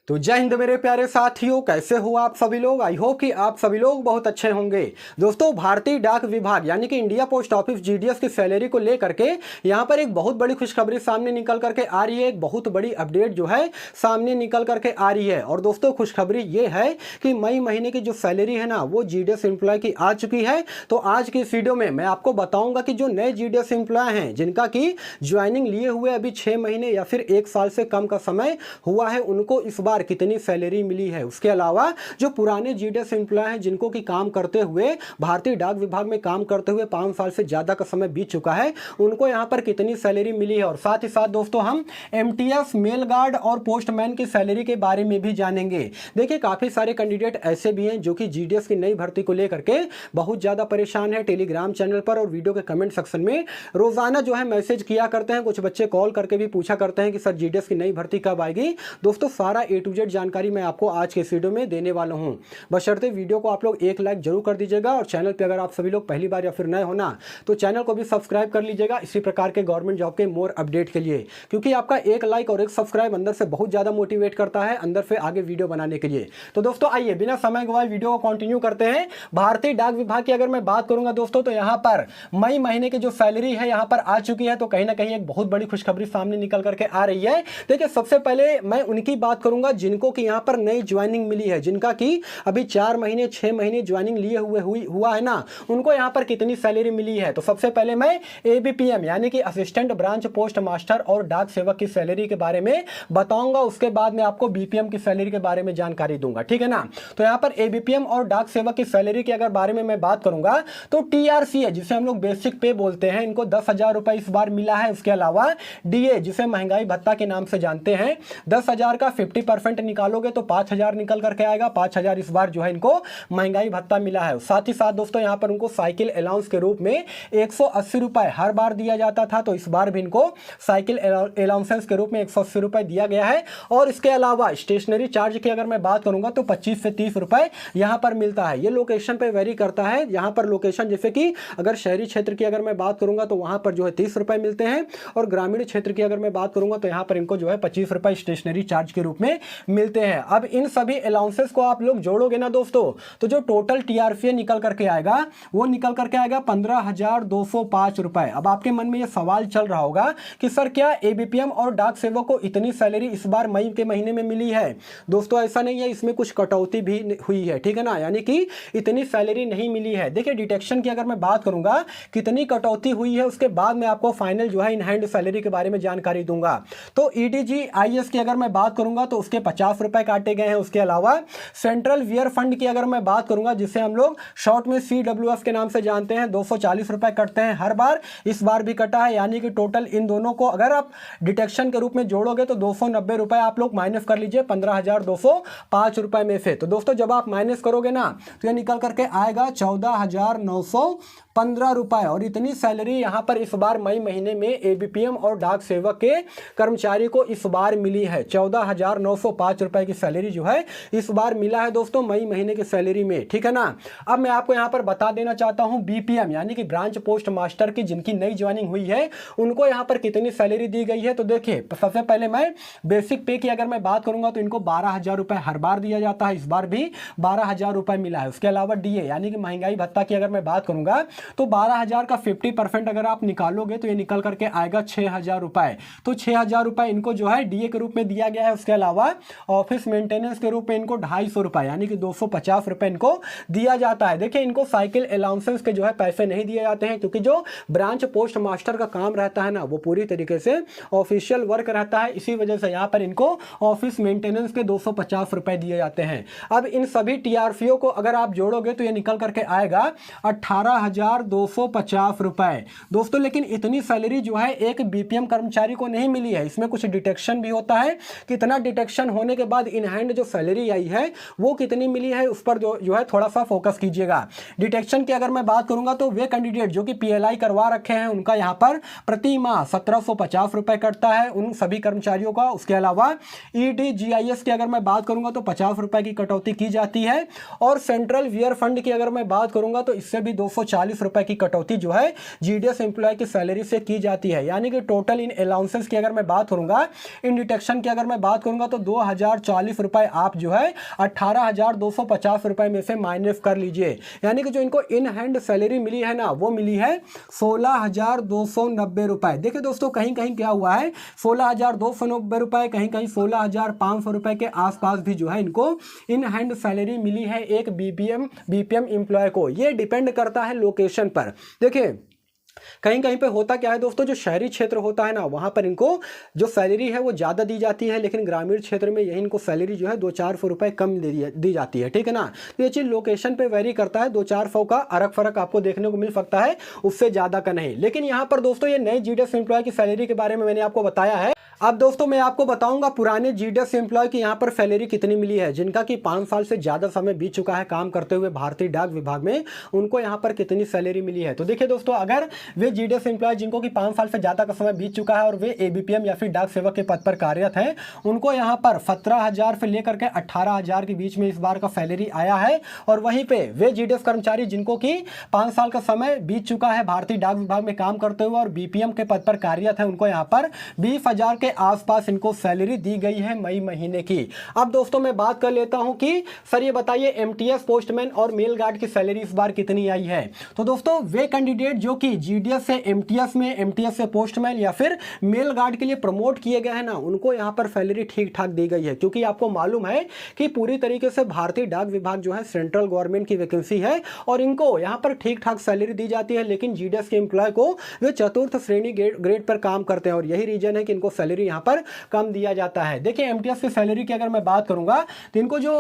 तो जय हिंद मेरे प्यारे साथियों, कैसे हो आप सभी लोग। आई होप कि आप सभी लोग बहुत अच्छे होंगे। दोस्तों, भारतीय डाक विभाग यानी कि इंडिया पोस्ट ऑफिस जीडीएस की सैलरी को लेकर के यहाँ पर एक बहुत बड़ी खुशखबरी सामने निकल करके आ रही है। एक बहुत बड़ी अपडेट जो है सामने निकल करके आ रही है। और दोस्तों, खुशखबरी ये है कि मई महीने की जो सैलरी है ना, वो जीडीएस एम्प्लॉय की आ चुकी है। तो आज की इस वीडियो में मैं आपको बताऊंगा कि जो नए जीडीएस एम्प्लॉय हैं, जिनका की ज्वाइनिंग लिए हुए अभी 6 महीने या फिर 1 साल से कम का समय हुआ है, उनको इस बार कितनी सैलरी मिली है। उसके अलावा जो पुराने जीडीएस एम्प्लॉय हैं, जिनको की काम करते हुए भारतीय डाक विभाग में काम करते हुए 5 साल से ज्यादा का समय बीत चुका है, उनको यहां पर कितनी सैलरी मिली है। और साथ ही साथ दोस्तों, हम एमटीएस, मेल गार्ड और पोस्टमैन की सैलरी के बारे में भी जानेंगे। देखिए, काफी सारे कैंडिडेट ऐसे भी हैं जो कि जीडीएस की नई भर्ती को लेकर के बहुत ज्यादा परेशान है। टेलीग्राम चैनल पर और वीडियो के कमेंट सेक्शन में रोजाना जो है मैसेज किया करते हैं। कुछ बच्चे कॉल करके भी पूछा करते हैं कि सर जीडीएस की नई भर्ती कब आएगी। दोस्तों, सारा ए टू जेड जानकारी मैं आपको आज के इस वीडियो में देने वाला हूं। बशर्ते वीडियो को आप लोग एक लाइक जरूर कर दीजिएगा और चैनल पे अगर आप सभी लोग पहली बार या फिर नए होना तो चैनल को भी सब्सक्राइब कर लीजिएगा इसी प्रकार के गवर्नमेंट जॉब के मोर अपडेट के लिए, क्योंकि आपका एक लाइक और एक सब्सक्राइब अंदर से बहुत ज्यादा मोटिवेट करता है अंदर से आगे वीडियो बनाने के लिए। तो दोस्तों, आइए बिना समय गवाए वीडियो को कंटिन्यू करते हैं। भारतीय डाक विभाग की अगर मैं बात करूंगा दोस्तों, तो यहाँ पर मई महीने की जो सैलरी है यहाँ पर आ चुकी है। तो कहीं ना कहीं एक बहुत बड़ी खुशखबरी सामने निकल करके आ रही है। देखिए, सबसे पहले मैं उनकी बात करूंगा जिनको कि यहाँ पर नई ज्वाइनिंग मिली है, जिनका कि अभी 4 महीने 6 महीने ज्वाइनिंग लिए हुआ है ना, उनको यहाँ पर कितनी सैलरी मिली है। तो सबसे पहले मैं एबीपीएम यानी कि असिस्टेंट ब्रांच पोस्ट मास्टर और डाक सेवक की सैलरी के बारे में बताऊंगा। उसके बाद मैं आपको बीपीएम की सैलरी के बारे में जानकारी दूंगा, ठीक है ना। तो यहाँ पर एबीपीएम और डाक सेवक की सैलरी के अगर बारे में मैं बात करूंगा तो टीआरसी है, जिसे हम लोग बेसिक पे बोलते हैं, इनको 10,000 रुपए इस बार मिला है। उसके अलावा डीए, जिसे महंगाई भत्ता के नाम से जानते हैं, 10,000 का 50% निकालोगे तो 5,000 निकल करके आएगा। 5,000 इस बार जो है इनको महंगाई भत्ता मिला है। साथ ही साथ दोस्तों, यहाँ पर उनको साइकिल अलाउंस के रूप में 180 रुपए हर बार दिया जाता था, तो इस बार भी इनको साइकिल अलाउंसेंस के रूप में 180 रुपए दिया गया है। और इसके अलावा स्टेशनरी चार्ज की अगर मैं बात करूंगा तो 25 से 30 रुपए यहाँ पर मिलता है। ये लोकेशन पे वेरी करता है। यहाँ पर लोकेशन जैसे कि अगर शहरी क्षेत्र की अगर मैं बात करूंगा तो वहां पर जो है 30 रुपए मिलते हैं, और ग्रामीण क्षेत्र की अगर मैं बात करूंगा तो यहाँ पर इनको जो है 25 रुपए स्टेशनरी चार्ज के रूप में मिलते हैं। अब इन सभी अलाउंसेस को आप लोग जोड़ोगे ना दोस्तों, तो जो टोटल टीआरपीए निकल करके आएगा वो निकल करके आएगा 15,205 रुपए। अब आपके मन में ये सवाल चल रहा होगा कि सर क्या एबीपीएम और डाक सेवक को इतनी सैलरी इस बार मई के महीने में मिली है। दोस्तों, ऐसा नहीं है, इसमें कुछ कटौती भी हुई है, ठीक है ना, यानी कि इतनी सैलरी नहीं मिली है। देखिए, डिटेक्शन की अगर मैं बात करूंगा कितनी कटौती हुई है, उसके बाद मैं आपको फाइनल जो है इन हैंड सैलरी के बारे में जानकारी दूंगा। तो ईडीजीआईएस की अगर मैं बात करूंगा तो उसके 50 रुपए काटे गए हैं। उसके अलावा सेंट्रल वियर फंड की अगर मैं बात करूंगा, जिसे हम लोग शॉर्ट में सीडब्ल्यूएफ के नाम से जानते हैं, 240 रुपए कटते हैं हर बार। इस बार भी कटा है, यानी कि टोटल इन दोनों को अगर आप डिटेक्शन के रूप में जोड़ोगे तो 290 रुपए आप लोग माइनस कर लीजिए 15,205 रुपए में से। तो दोस्तों, जब आप माइनस करोगे ना तो ये निकल करके आएगा 14,915 रुपए। और इतनी सैलरी यहां पर इस बार मई महीने में एबीपीएम और डाक सेवक के कर्मचारी को इस बार मिली है। 14,905 रुपए की सैलरी जो है इस बार मिला है दोस्तों मई महीने की सैलरी में, ठीक है ना। अब मैं आपको यहां पर बता देना चाहता हूं बीपीएम यानी कि ब्रांच पोस्ट मास्टर की जिनकी नई ज्वाइनिंग हुई है, उनको यहां पर कितनी सैलरी दी गई है। तो देखिए, सबसे पहले मैं बेसिक पे की अगर मैं बात करूंगा तो इनको 12,000 रुपए हर बार दिया जाता है, इस बार भी 12,000 रुपए मिला है। उसके अलावा डीए यानी कि महंगाई भत्ता की अगर मैं बात करूंगा तो 12,000 का 50% अगर आप निकालोगे तो ये निकल करके आएगा 6,000 रुपए। तो 6,000 रुपए इनको जो है डीए के रूप में दिया गया है। उसके अलावा ऑफिस मेंटेनेंस के रूप में इनको 250 रुपए यानी कि 250 रुपए इनको दिया जाता है। देखिए, इनको साइकिल अलाउंसेंस के जो है पैसे नहीं दिए जाते हैं, क्योंकि जो ब्रांच पोस्ट मास्टर का काम रहता है ना, वो पूरी तरीके से ऑफिशियल वर्क रहता है। इसी वजह से यहाँ पर इनको ऑफिस मेंटेनेंस के 250 रुपए दिए जाते हैं। अब इन सभी टीआरपीओ को अगर आप जोड़ोगे तो ये निकल करके आएगा 18,250 रुपए दोस्तों। लेकिन इतनी सैलरी जो है एक बीपीएम कर्मचारी को नहीं मिली है, इसमें कुछ डिटेक्शन भी होता है। कितना डिटेक्शन होने के बाद इन हैंड जो सैलरी आई है वो कितनी मिली है, उस पर जो है थोड़ा सा फोकस कीजिएगा। डिटेक्शन की अगर मैं बात करूंगा तो वे कैंडिडेट जो कि पीएलआई करवा रखे हैं, उनका यहाँ पर प्रति माह 1,750 रुपए कटता है उन सभी कर्मचारियों का। उसके अलावा ईडीजीआईएस की अगर मैं बात करूंगा तो 50 रुपए की कटौती की जाती है। और सेंट्रल वियर फंड की अगर मैं बात करूंगा तो इससे भी 240 रुपए की कटौती जो है जीडीएस एम्प्लॉय की सैलरी से की जाती है। यानी कि टोटल इन अलाउंसेस की अगर मैं बात करूंगा, इन डिटेक्शन की अगर मैं बात करूंगा तो ₹2040 आप जो है 18,250 रुपए में से माइनस कर लीजिए। यानी कि जो इनको इन हैंड सैलरी मिली है ना, वो मिली है 16,290 रुपए। देखिए दोस्तों, कहीं कहीं क्या हुआ है, 16,290 रुपए, कहीं कहीं 16,500 रुपए के आसपास भी जो है इनको इन हैंड सैलरी मिली है एक बीपीएम एम्प्लॉय को। ये डिपेंड करता है लोकेशन पर। देखिए कहीं कहीं पे होता क्या है दोस्तों, जो शहरी क्षेत्र होता है ना, वहाँ पर इनको जो सैलरी है वो ज़्यादा दी जाती है, लेकिन ग्रामीण क्षेत्र में यही इनको सैलरी जो है 200-400 रुपए कम दी जाती है, ठीक है ना। तो ये चीज़ लोकेशन पे वेरी करता है, 200-400 का अलग फर्क आपको देखने को मिल सकता है, उससे ज़्यादा का नहीं। लेकिन यहाँ पर दोस्तों ये नए जीडीएस एम्प्लॉय की सैलरी के बारे में मैंने आपको बताया है। अब दोस्तों मैं आपको बताऊंगा पुराने जीडीएस एम्प्लॉय की यहाँ पर सैलरी कितनी मिली है, जिनका कि 5 साल से ज़्यादा समय बीत चुका है काम करते हुए भारतीय डाक विभाग में, उनको यहाँ पर कितनी सैलरी मिली है। तो देखिए दोस्तों, अगर वे जीडीएस एम्प्लॉय जिनको कि 5 साल से ज़्यादा का समय बीत चुका है और वे एबीपीएम या फिर डाक सेवक के पद पर कार्यरत हैं, उनको यहाँ पर 17,000 से लेकर के 18,000 के बीच में इस बार का सैलरी आया है। और वहीं पे वे जीडीएस कर्मचारी जिनको कि 5 साल का समय बीत चुका है भारतीय डाक विभाग में काम करते हुए और बीपीएम के पद पर कार्यरत है, उनको यहाँ पर 20,000 के आसपास इनको सैलरी दी गई है मई महीने की। अब दोस्तों मैं बात कर लेता हूं कि सर ये बताइए एमटीएस पोस्टमैन और मेल गार्ड की सैलरी इस बार कितनी आई है। तो दोस्तों वे कैंडिडेट जो कि जीडीएस से एमटीएस में, एमटीएस से पोस्टमैन या फिर मेल गार्ड के लिए प्रमोट किए गए हैं ना, उनको यहां पर सैलरी ठीक ठाक दी गई है। क्योंकि आपको मालूम है कि पूरी तरीके से भारतीय डाक विभाग जो है सेंट्रल गवर्नमेंट की वैकेंसी है और इनको यहां पर ठीक ठाक सैलरी दी जाती है। लेकिन जीडीएस के एम्प्लॉय को वे चतुर्थ श्रेणी ग्रेड पर काम करते हैं और यही रीजन है कि इनको सैलरी यहां पर कम दिया जाता है। देखिए एमटीएस की सैलरी की अगर मैं बात करूंगा तो इनको जो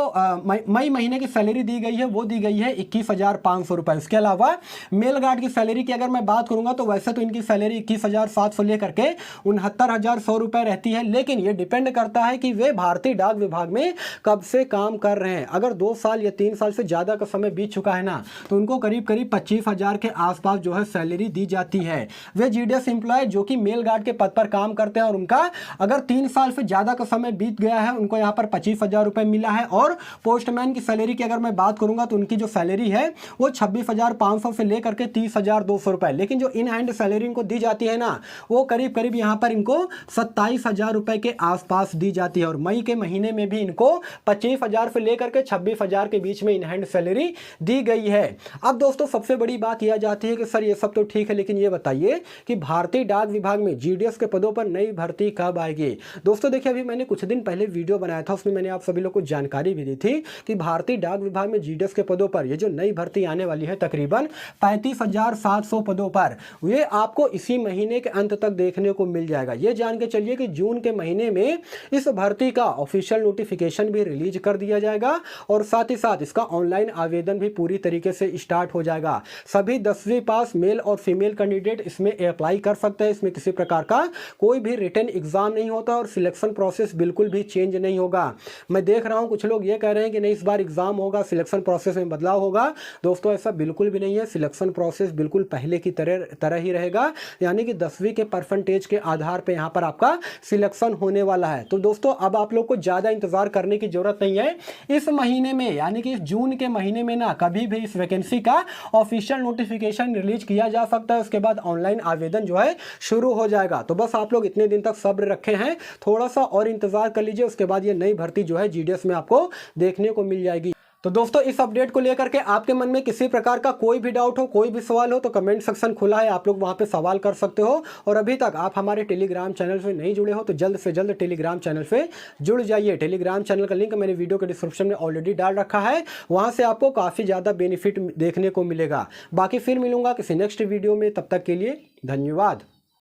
मई महीने की सैलरी दी गई है वो दी गई है 21,500 रुपए। इसके अलावा मेल गार्ड की सैलरी की अगर मैं बात करूंगा तो वैसे तो इनकी सैलरी 21,700 लेकर के 69,100 रुपए रहती है, लेकिन ये डिपेंड करता है कि वे भारतीय डाक विभाग में कब से काम कर रहे हैं। अगर 2 साल या 3 साल से ज्यादा का समय बीत चुका है ना, तो उनको करीब करीब 25,000 के आसपास जो है सैलरी दी जाती है। वे जीडीएस एम्प्लॉय जो कि मेल गार्ड के पद पर काम करते हैं और उनका अगर 3 साल से ज्यादा का समय बीत गया है, उनको यहाँ पर 25,000 रुपए मिला है। और पोस्टमैन की सैलरी की अगर मैं बात करूंगा तो उनकी जो सैलरी है वो 26,500 से लेकर के 30,200 रुपए। लेकिन जो इन हैंड सैलरी इनको दी जाती है ना, वो करीब करीब यहाँ पर इनको 27,000 रुपए के आसपास दी जाती है। और मई के महीने में भी इनको 25,000 से लेकर के 26,000 के बीच में इन हैंड सैलरी दी गई है। अब दोस्तों सबसे बड़ी बात यह जाती है कि सर ये सब तो ठीक है, लेकिन ये बताइए कि भारतीय डाक विभाग में जीडीएस के पदों पर नई भर्ती कब आएगी। दोस्तों देखिए अभी मैंने कुछ दिन पहले वीडियो बनाया था, उसमें मैंने आप सभी लोग को जानकारी भी दी थी कि भारतीय डाक विभाग में जीडीएस के पदों पर ये जो नई भर्ती आने वाली है तकरीबन 35,700 पदों पर, ये आपको इसी महीने के अंत तक देखने को मिल जाएगा। ये जान के चलिए कि जून के महीने में इस भर्ती का ऑफिशियल नोटिफिकेशन भी रिलीज कर दिया जाएगा और साथ ही साथ इसका ऑनलाइन आवेदन भी पूरी तरीके से स्टार्ट हो जाएगा। सभी 10वीं पास मेल और फीमेल कैंडिडेट इसमें अप्लाई कर सकते हैं। इसमें किसी प्रकार का कोई भी रिटन एग्जाम नहीं होता और सिलेक्शन प्रोसेस बिल्कुल भी चेंज नहीं होगा। मैं देख रहा हूं कुछ लोग ये कह रहे हैं कि नहीं इस बार एग्जाम होगा, सिलेक्शन प्रोसेस में बदलाव होगा। दोस्तों ऐसा बिल्कुल भी नहीं है, सिलेक्शन प्रोसेस बिल्कुल पहले की तरह ही रहेगा। यानी कि 10वीं के परसेंटेज के आधार पर यहां पर आपका सिलेक्शन होने वाला है। तो दोस्तों अब आप लोग को ज्यादा इंतजार करने की जरूरत नहीं है। इस महीने में यानी कि इस जून के महीने में ना कभी भी इस वैकेंसी का ऑफिशियल नोटिफिकेशन रिलीज किया जा सकता है। उसके बाद ऑनलाइन आवेदन जो है शुरू हो जाएगा। तो बस आप लोग इतने दिन तक सब्र रखे हैं, थोड़ा सा और इंतजार कर लीजिए, उसके बाद ये नई भर्ती जो है जीडीएस में आपको देखने को मिल जाएगी। तो दोस्तों इस अपडेट को लेकर के आपके मन में किसी प्रकार का कोई भी डाउट हो, कोई भी सवाल हो तो कमेंट सेक्शन खुला है, आप लोग वहां पे सवाल कर सकते हो। और अभी तक आप हमारे टेलीग्राम चैनल से नहीं जुड़े हो तो जल्द से जल्द टेलीग्राम चैनल से जुड़ जाइए। टेलीग्राम चैनल का लिंक मैंने वीडियो के डिस्क्रिप्शन में ऑलरेडी डाल रखा है, वहां से आपको काफ़ी ज़्यादा बेनिफिट देखने को मिलेगा। बाकी फिर मिलूंगा किसी नेक्स्ट वीडियो में, तब तक के लिए धन्यवाद।